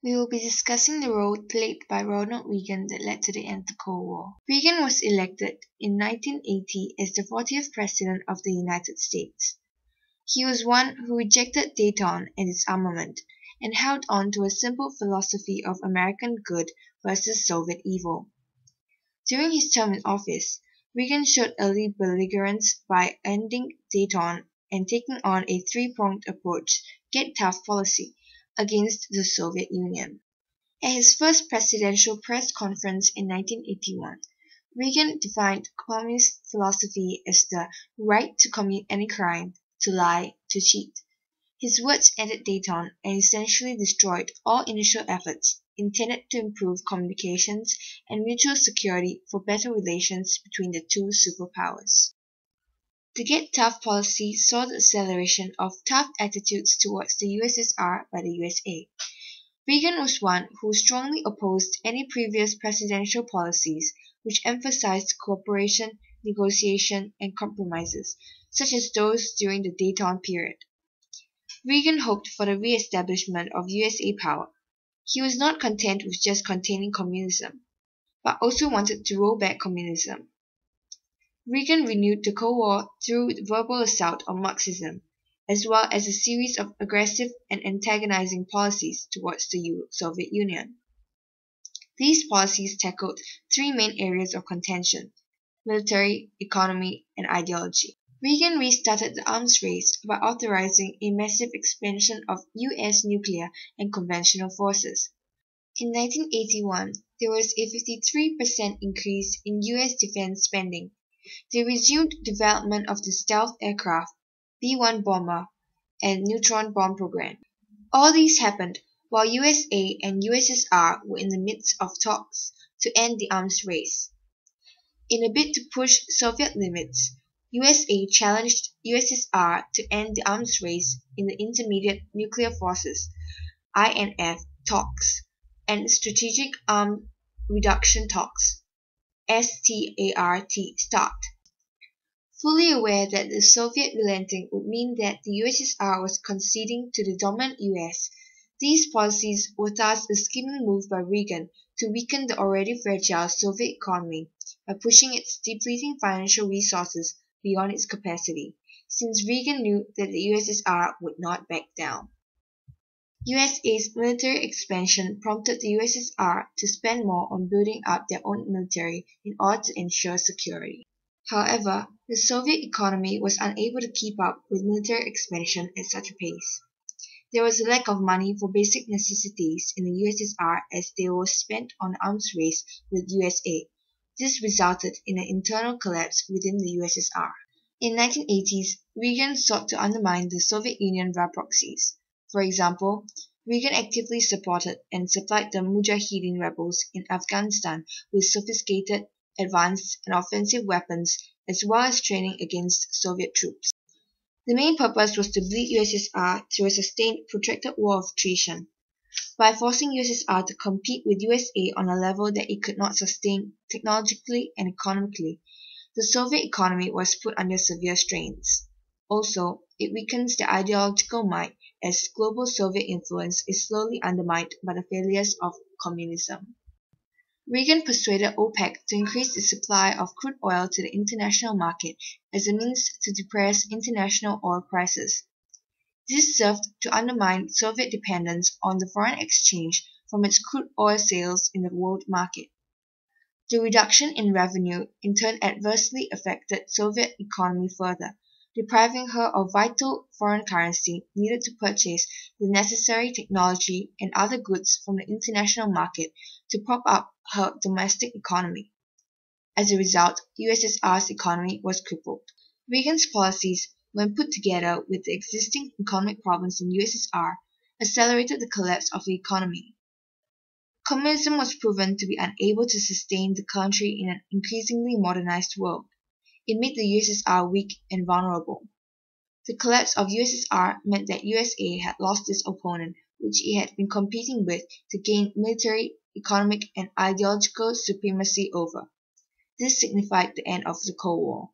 We will be discussing the role played by Ronald Reagan that led to the end of the Cold War. Reagan was elected in 1980 as the 40th President of the United States. He was one who rejected Dayton and its armament, and held on to a simple philosophy of American good versus Soviet evil. During his term in office, Reagan showed early belligerence by ending Dayton and taking on a three-pronged approach, get tough policy, against the Soviet Union. At his first presidential press conference in 1981, Reagan defined communist philosophy as the right to commit any crime, to lie, to cheat. His words ended Dayton and essentially destroyed all initial efforts intended to improve communications and mutual security for better relations between the two superpowers. The Get Tough policy saw the acceleration of tough attitudes towards the USSR by the USA. Reagan was one who strongly opposed any previous presidential policies which emphasized cooperation, negotiation, and compromises, such as those during the Dayton period. Reagan hoped for the re-establishment of USA power. He was not content with just containing communism, but also wanted to roll back communism. Reagan renewed the Cold War through verbal assault on Marxism, as well as a series of aggressive and antagonizing policies towards the Soviet Union. These policies tackled three main areas of contention: military, economy, and ideology. Reagan restarted the arms race by authorizing a massive expansion of U.S. nuclear and conventional forces. In 1981, there was a 53% increase in U.S. defense spending. They resumed development of the stealth aircraft, B-1 bomber, and neutron bomb program. All these happened while USA and USSR were in the midst of talks to end the arms race. In a bid to push Soviet limits, USA challenged USSR to end the arms race in the Intermediate Nuclear Forces (INF) talks and Strategic Arms Reduction talks (START). Fully aware that the Soviet relenting would mean that the USSR was conceding to the dominant US, these policies were thus a scheming move by Reagan to weaken the already fragile Soviet economy by pushing its depleting financial resources beyond its capacity, since Reagan knew that the USSR would not back down. USA's military expansion prompted the USSR to spend more on building up their own military in order to ensure security. However, the Soviet economy was unable to keep up with military expansion at such a pace. There was a lack of money for basic necessities in the USSR as they were spent on the arms race with USA. This resulted in an internal collapse within the USSR. In the 1980s, Reagan sought to undermine the Soviet Union via proxies. For example, Reagan actively supported and supplied the Mujahideen rebels in Afghanistan with sophisticated, advanced, and offensive weapons, as well as training against Soviet troops. The main purpose was to bleed USSR through a sustained, protracted war of attrition. By forcing USSR to compete with USA on a level that it could not sustain technologically and economically, the Soviet economy was put under severe strains. Also, it weakens their ideological might as global Soviet influence is slowly undermined by the failures of communism. Reagan persuaded OPEC to increase its supply of crude oil to the international market as a means to depress international oil prices. This served to undermine Soviet dependence on the foreign exchange from its crude oil sales in the world market. The reduction in revenue in turn adversely affected Soviet economy further, depriving her of vital foreign currency needed to purchase the necessary technology and other goods from the international market to prop up her domestic economy. As a result, USSR's economy was crippled. Reagan's policies, when put together with the existing economic problems in USSR, accelerated the collapse of the economy. Communism was proven to be unable to sustain the country in an increasingly modernized world. It made the USSR weak and vulnerable. The collapse of USSR meant that USA had lost its opponent, which it had been competing with to gain military, economic, and ideological supremacy over. This signified the end of the Cold War.